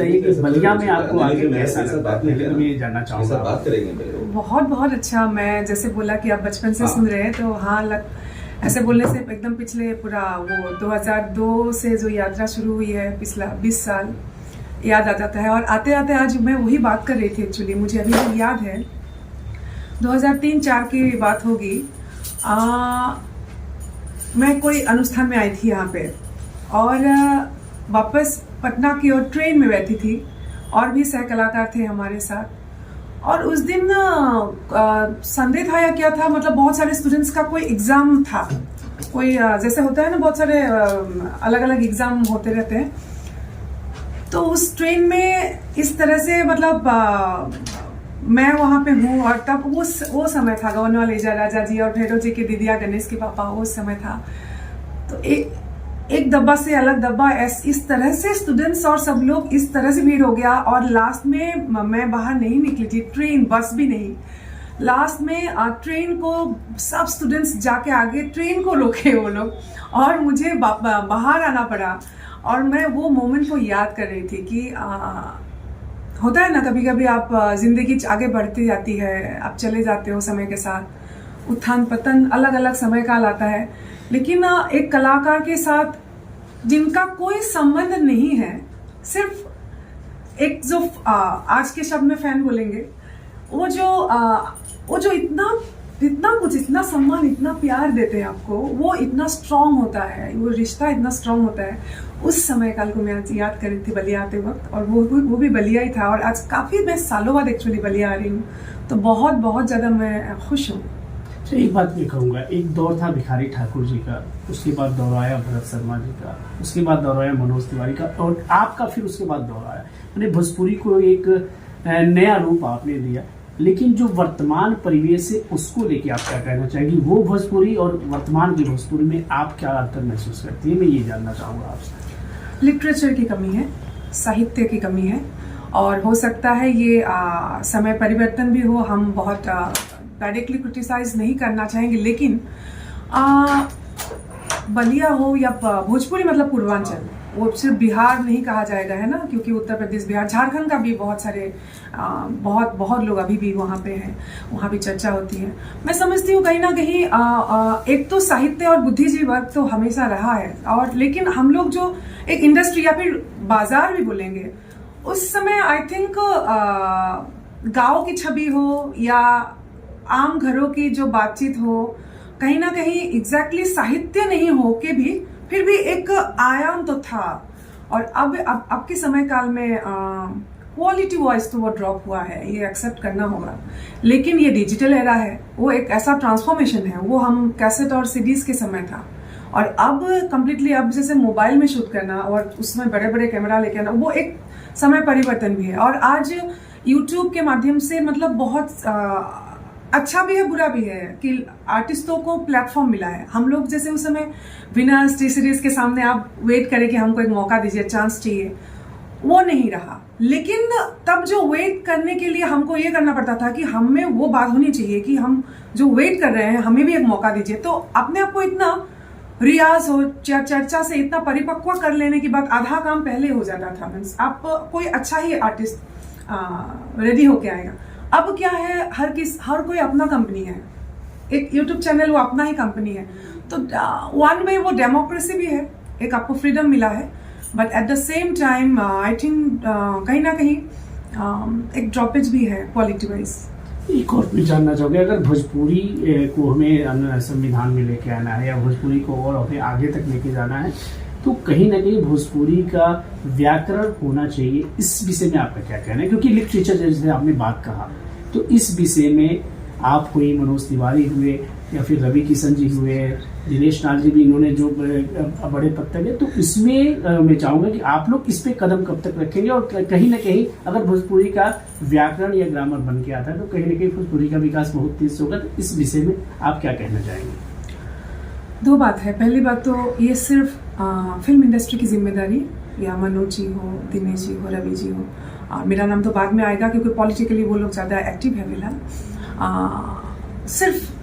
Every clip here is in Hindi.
बताइए कि बलिया में आपको आगे कैसा लगता है, मैं ये जानना चाहूँगा। बात करेंगे। बहुत बहुत अच्छा। मैं जैसे बोला कि आप बचपन से सुन रहे हैं, तो हाँ, ऐसे बोलने से एकदम पिछले पूरा वो 2002 से जो यात्रा शुरू हुई है, पिछला 20 साल याद आ जाता है। और आते आते आज मैं वही बात कर रही थी। एक्चुअली मुझे अभी भी याद है 2003-04 की बात होगी। मैं कोई अनुष्ठान में आई थी यहाँ पे, और वापस पटना की ओर ट्रेन में बैठी थी, और भी सह कलाकार थे हमारे साथ। और उस दिन संडे था या क्या था, मतलब बहुत सारे स्टूडेंट्स का कोई एग्जाम था। कोई जैसे होता है ना, बहुत सारे अलग अलग एग्जाम होते रहते हैं। तो उस ट्रेन में इस तरह से मतलब मैं वहां पे हूँ, और तब वो समय था गवर्नर लेजा राजा जी और भैरव जी के दीदिया गणेश के पापा, वो समय था। तो एक डब्बा से अलग डब्बा, इस तरह से स्टूडेंट्स और सब लोग इस तरह से भीड़ हो गया। और लास्ट में मैं बाहर नहीं निकली थी, ट्रेन बस भी नहीं। लास्ट में ट्रेन को सब स्टूडेंट्स जाके आगे ट्रेन को रोके वो लोग, और मुझे बाहर आना पड़ा। और मैं वो मोमेंट को याद कर रही थी कि होता है ना, कभी कभी आप जिंदगी आगे बढ़ती जाती है, आप चले जाते हो समय के साथ, उत्थान पतन अलग अलग समय काल आता है। लेकिन एक कलाकार के साथ जिनका कोई संबंध नहीं है, सिर्फ एक जो आज के शब्द में फैन बोलेंगे, वो जो इतना सम्मान, इतना प्यार देते हैं आपको, वो इतना स्ट्रांग होता है, वो रिश्ता इतना स्ट्रांग होता है। उस समय काल को मैं आज याद कर रही थी बलिया आते वक्त, और वो भी बलिया ही था। और आज काफी मैं सालों बाद एक्चुअली बलिया आ रही हूँ, तो बहुत बहुत ज्यादा मैं खुश हूँ। तो एक बात मैं कहूँगा, एक दौर था भिखारी ठाकुर जी का, उसके बाद दौर आया भरत शर्मा जी का, उसके बाद दौर आया मनोज तिवारी का, और आपका फिर उसके बाद दौर आया। यानी भोजपुरी को एक नया रूप आपने दिया। लेकिन जो वर्तमान परिवेश है, उसको लेके आप क्या कहना चाहेंगी? वो भोजपुरी और वर्तमान की भोजपुरी में आप क्या अंतर महसूस करती है, मैं ये जानना चाहूँगा आपसे। लिटरेचर की कमी है, साहित्य की कमी है, और हो सकता है ये समय परिवर्तन भी हो। हम बहुत डायरेक्टली क्रिटिसाइज नहीं करना चाहेंगे, लेकिन बलिया हो या भोजपुरी, मतलब पूर्वांचल, वो सिर्फ बिहार नहीं कहा जाएगा, है ना, क्योंकि उत्तर प्रदेश, बिहार, झारखंड का भी बहुत सारे बहुत लोग अभी भी वहाँ पे हैं, वहाँ भी चर्चा होती है। मैं समझती हूँ कहीं ना कहीं एक तो साहित्य और बुद्धिजीवी वर्ग तो हमेशा रहा है, और लेकिन हम लोग जो एक इंडस्ट्री या फिर बाजार भी बोलेंगे, उस समय आई थिंक गाँव की छवि हो या आम घरों की जो बातचीत हो, कहीं ना कहीं एग्जैक्टली साहित्य नहीं हो के भी फिर भी एक आयाम तो था। और अब के समय काल में क्वालिटी वॉइस तो वो ड्रॉप हुआ है, ये एक्सेप्ट करना होगा। लेकिन ये डिजिटल एरा है, वो एक ऐसा ट्रांसफॉर्मेशन है, वो हम कैसेट और सीडीज के समय था, और अब कम्प्लीटली अब जैसे मोबाइल में शूट करना और उसमें बड़े बड़े कैमरा लेके आना, वो एक समय परिवर्तन भी है। और आज यूट्यूब के माध्यम से मतलब बहुत अच्छा भी है, बुरा भी है कि आर्टिस्टों को प्लेटफॉर्म मिला है। हम लोग जैसे उस समय विनर्स, टी सीरीज के सामने आप वेट करें कि हमको एक मौका दीजिए, चांस चाहिए, वो नहीं रहा। लेकिन तब जो वेट करने के लिए हमको ये करना पड़ता था कि हम में वो बात होनी चाहिए कि हम जो वेट कर रहे हैं, हमें भी एक मौका दीजिए। तो अपने आप को इतना रियाज हो, चर्चा से इतना परिपक्व कर लेने के बाद आधा काम पहले हो जाता था। मीन्स आप कोई अच्छा ही आर्टिस्ट रेडी होके आएगा। अब क्या है, हर कोई अपना कंपनी है, एक यूट्यूब चैनल वो अपना ही कंपनी है। तो वन वे वो डेमोक्रेसी भी है, एक आपको फ्रीडम मिला है, but at the same time I think कहीं ना कहीं एक ड्रॉपेज भी है क्वालिटी वाइज। एक और भी जानना चाहोगे, अगर भोजपुरी को हमें संविधान में लेके आना है या भोजपुरी को और हमें आगे तक लेके जाना है, तो कहीं ना कहीं भोजपुरी का व्याकरण होना चाहिए। इस विषय में आपका क्या कहना है? क्योंकि लिटरेचर जैसे आपने बात कहा, तो इस विषय में आप हुई, मनोज तिवारी हुए, या फिर रवि किशन जी हुए, दिनेश नाल जी भी, इन्होंने जो बड़े पद तक है, तो इसमें मैं चाहूँगा कि आप लोग इस पे कदम कब तक रखेंगे? और कहीं ना कहीं अगर भोजपुरी का व्याकरण या ग्रामर बन के आता है, तो कहीं ना कहीं भोजपुरी का विकास बहुत तेज होगा। तो इस विषय में आप क्या कहना चाहेंगे? दो बात है। पहली बात तो ये सिर्फ फिल्म इंडस्ट्री की जिम्मेदारी, या मनोज जी हो, दिनेश जी हो, रवि जी हो, मेरा नाम तो बाद में आएगा क्योंकि पॉलिटिकली वो लोग ज़्यादा एक्टिव है फिलहाल। सिर्फ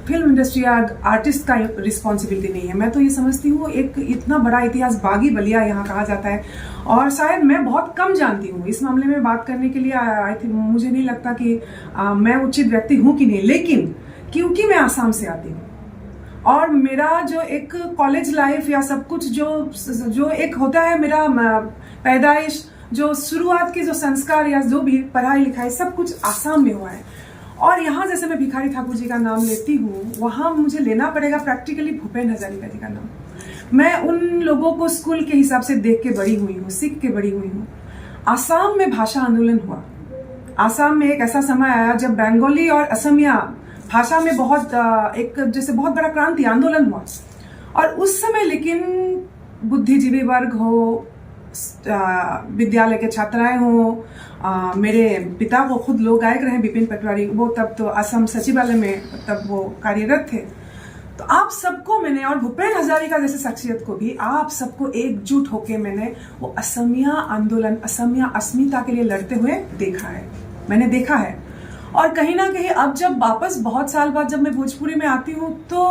फिल्म इंडस्ट्री या आर्टिस्ट का रिस्पॉन्सिबिलिटी नहीं है। मैं तो ये समझती हूँ एक इतना बड़ा इतिहास बागी बलिया यहाँ कहा जाता है, और शायद मैं बहुत कम जानती हूँ इस मामले में बात करने के लिए। आई थिंक मुझे नहीं लगता कि मैं उचित व्यक्ति हूँ कि नहीं, लेकिन क्योंकि मैं आसाम से आती हूँ और मेरा जो एक कॉलेज लाइफ या सब कुछ जो एक होता है, मेरा पैदाइश, जो शुरुआत के जो संस्कार या जो भी पढ़ाई लिखाई सब कुछ आसाम में हुआ है। और यहाँ जैसे मैं भिखारी ठाकुर जी का नाम लेती हूँ, वहाँ मुझे लेना पड़ेगा प्रैक्टिकली भूपेन हजारिका जी का नाम। मैं उन लोगों को स्कूल के हिसाब से देख के बड़ी हुई हूँ, सीख के बड़ी हुई हूँ। आसाम में भाषा आंदोलन हुआ। आसाम में एक ऐसा समय आया जब बंगाली और असमिया भाषा में बहुत एक जैसे बहुत बड़ा क्रांति आंदोलन हुआ। और उस समय लेकिन बुद्धिजीवी वर्ग हो, विद्यालय के छात्राएं हो, मेरे पिता को खुद लोग गायक रहे विपिन पटवारी, वो तब तो असम सचिवालय में तब वो कार्यरत थे। तो आप सबको मैंने, और भूपेन हजारिका जैसे शख्सियत को भी, आप सबको एकजुट होके मैंने वो असमिया आंदोलन, असमिया अस्मिता के लिए लड़ते हुए देखा है, मैंने देखा है। और कहीं ना कहीं अब जब वापस बहुत साल बाद जब मैं भोजपुरी में आती हूँ तो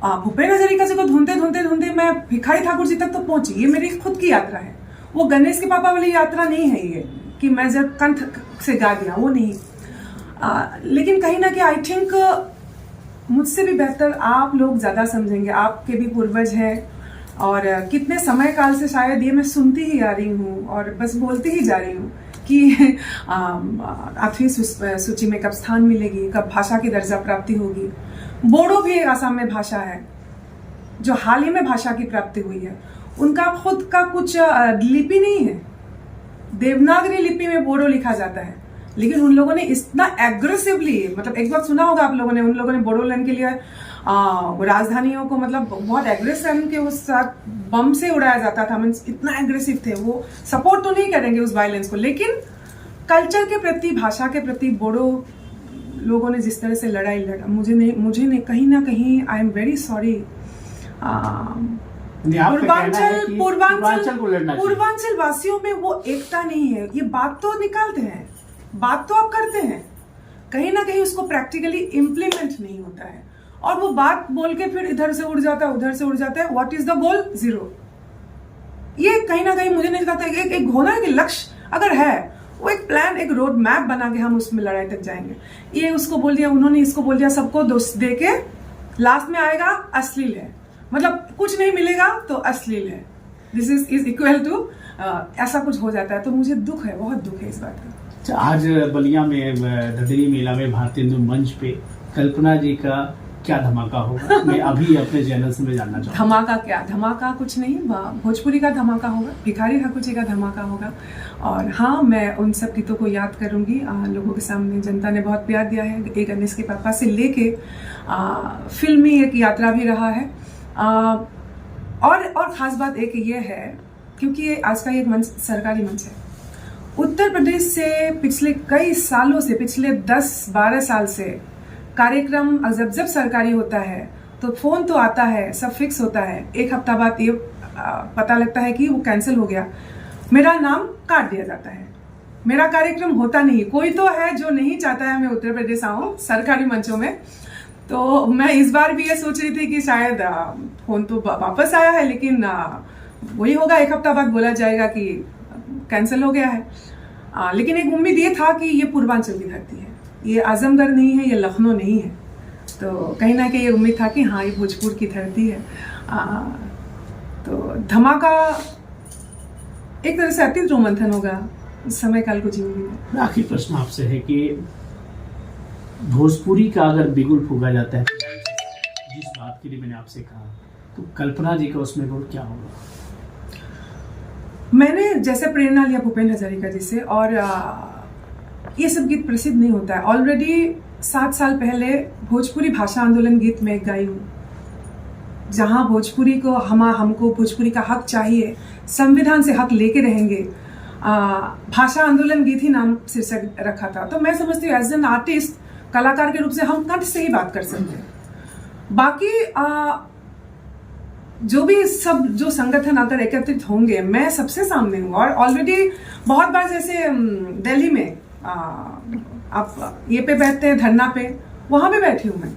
भूपेन हजारिका जी को ढूंढते ढूंढते ढूंढते मैं भिखारी ठाकुर जी तक तो पहुंची। ये मेरी खुद की यात्रा है, वो गणेश के पापा वाली यात्रा नहीं है ये कि मैं जब कंठ से गा दिया, वो नहीं। लेकिन कहीं ना कहीं आई थिंक मुझसे भी बेहतर आप लोग ज्यादा समझेंगे, आपके भी पूर्वज हैं, और कितने समय काल से शायद ये मैं सुनती ही आ रही हूँ और बस बोलती ही जा रही हूँ कि 8वीं सूची में कब स्थान मिलेगी, कब भाषा की दर्जा प्राप्ति होगी। बोडो भी एक आसाम में भाषा है जो हाल ही में भाषा की प्राप्ति हुई है। उनका खुद का कुछ लिपि नहीं है, देवनागरी लिपि में बोडो लिखा जाता है, लेकिन उन लोगों ने इतना एग्रेसिवली, मतलब एक बार सुना होगा आप लोगों ने, उन लोगों ने बोडोलैंड के लिए राजधानियों को मतलब बहुत एग्रेसिव के उस साथ बम से उड़ाया जाता था। मीन्स इतना एग्रेसिव थे वो। सपोर्ट तो नहीं करेंगे उस वायलेंस को, लेकिन कल्चर के प्रति, भाषा के प्रति बोडो लोगों ने जिस तरह से लड़ाई लड़ा, मुझे नहीं कहीं ना कहीं I am very sorry. Purvanchal वासियों में वो एकता नहीं है। ये बात तो निकालते हैं, बात तो आप करते हैं, कहीं ना कहीं उसको प्रैक्टिकली इम्प्लीमेंट नहीं होता है, और वो बात बोल के फिर इधर से उड़ जाता है, उधर से उड़ जाता है। What is the goal? Zero. ये कहीं ना कहीं मुझे नहीं लगता एक होना है कि लक्ष्य अगर है, वो एक प्लान, एक रोड मैप बना के हम उसमें लड़ाई तक जाएंगे। ये उसको बोल दिया, उन्होंने इसको बोल दिया, सबको दोष दे के लास्ट में आएगा अश्लील है, मतलब कुछ नहीं मिलेगा तो अश्लील है, दिस इज इक्वल टू ऐसा कुछ हो जाता है। तो मुझे दुख है, बहुत दुख है इस बात का। आज बलिया में धदरी मेला में भारतीय हिंदू मंच पे कल्पना जी का क्या धमाका होगा? मैं अभी अपने चैनल से मैं जानना चाहूँगा। धमाका क्या? धमाका कुछ नहीं, भोजपुरी का धमाका होगा, भिखारी ठाकुर जी का धमाका होगा। और हाँ, मैं उन सब गीतों को याद करूंगी लोगों के सामने। जनता ने बहुत प्यार दिया है, एक गणेश के पापा से लेके फिल्मी एक यात्रा भी रहा है। और खास बात एक ये है, क्योंकि ये आज का एक मंच सरकारी मंच है। उत्तर प्रदेश से पिछले कई सालों से, पिछले 10-12 साल से कार्यक्रम जब सरकारी होता है तो फोन तो आता है, सब फिक्स होता है, एक हफ्ता बाद ये पता लगता है कि वो कैंसिल हो गया, मेरा नाम काट दिया जाता है, मेरा कार्यक्रम होता नहीं। कोई तो है जो नहीं चाहता है मैं उत्तर प्रदेश आऊं सरकारी मंचों में। तो मैं इस बार भी ये सोच रही थी कि शायद फोन तो वापस आया है, लेकिन वही होगा, एक हफ्ता बाद बोला जाएगा कि कैंसिल हो गया है। लेकिन एक उम्मीद ये था कि ये पूर्वांचल की धरती है, ये आजमगढ़ नहीं है, ये लखनऊ नहीं है। तो कहीं ना कहीं ये उम्मीद था कि हाँ, ये भोजपुर की धरती है। तो धमाका एक तरह से अतीत रोमंथन होगा समय काल को जिंदगी में। आखिरी प्रश्न आपसे है कि भोजपुरी का अगर बिगुल फूका जाता है, जिस बात के लिए मैंने आपसे कहा, तो कल्पना जी का उसमें रोल क्या होगा? मैंने जैसे प्रेरणा लिया भूपेन हजारिका जी से, और ये सब गीत प्रसिद्ध नहीं होता है। ऑलरेडी 7 साल पहले भोजपुरी भाषा आंदोलन गीत में गाई हूँ, जहां भोजपुरी को हमको भोजपुरी का हक चाहिए, संविधान से हक लेके रहेंगे। भाषा आंदोलन गीत ही नाम शीर्षक रखा था। तो मैं समझती हूँ एज एन आर्टिस्ट, कलाकार के रूप से हम कंठ से ही बात कर सकते हैं। बाकी जो भी सब जो संगठन अगर एकत्रित होंगे, मैं सबसे सामने हूँ। और ऑलरेडी बहुत बार जैसे दिल्ली में आप ये पे बैठते हैं धरना पे, वहां पे बैठी हूँ मैं।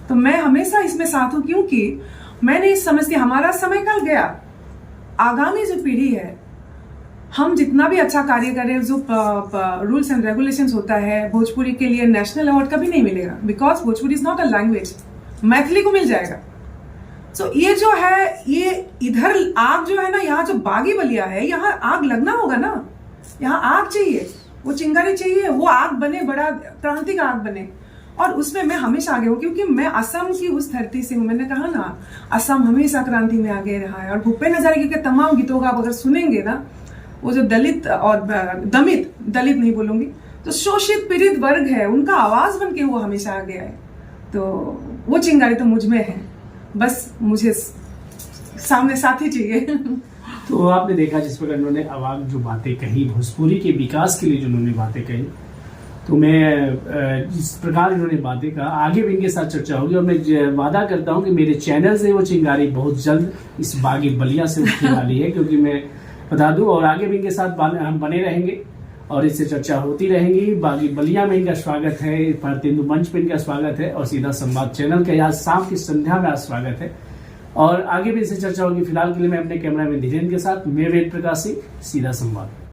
तो मैं हमेशा इसमें साथ हूं, क्योंकि मैंने इस समझती हमारा समय कल गया, आगामी जो पीढ़ी है, हम जितना भी अच्छा कार्य करें, जो रूल्स एंड रेगुलेशंस होता है भोजपुरी के लिए, नेशनल अवार्ड कभी नहीं मिलेगा, because Bhojpuri is not a language. Maithili को मिल जाएगा। तो ये जो है, ये इधर आग जो है ना, यहाँ जो बागी बलिया है, यहाँ आग लगना होगा ना, यहाँ आग चाहिए, वो चिंगारी चाहिए, वो आग बने, बड़ा क्रांति का आग बने। और उसमें मैं हमेशा आगे हूँ, क्योंकि मैं असम की उस धरती से हूँ। मैंने कहा ना, असम हमेशा क्रांति में आगे रहा है। और भूपेन हजारिका के तमाम गीतों का आप अगर सुनेंगे ना, वो जो दलित और दलित नहीं बोलूंगी, तो शोषित पीड़ित वर्ग है, उनका आवाज बन के वो हमेशा आगे आए। तो वो चिंगारी तो मुझ में है, बस मुझे सामने साथी चाहिए। तो आपने देखा जिस प्रकार उन्होंने आवाज जो बातें कही, भोजपुरी के विकास के लिए जो उन्होंने बातें कही, तो मैं जिस प्रकार इन्होंने बातें कहा, आगे भी इनके साथ चर्चा होगी। और मैं वादा करता हूं कि मेरे चैनल से वो चिंगारी बहुत जल्द इस बागी बलिया से उठने वाली है, क्योंकि मैं बता दूं, और आगे भी इनके साथ हम बने रहेंगे और इससे चर्चा होती रहेंगी। बागी बलिया में इनका स्वागत है, भारतेंदु मंच पे इनका स्वागत है, और सीधा संवाद चैनल का आज शाम की संध्या में आज स्वागत है, और आगे भी इससे चर्चा होगी। फिलहाल के लिए मैं अपने कैमरा मैन धीरेन्द्र के साथ, मैं वेद प्रकाशी, सीधा संवाद।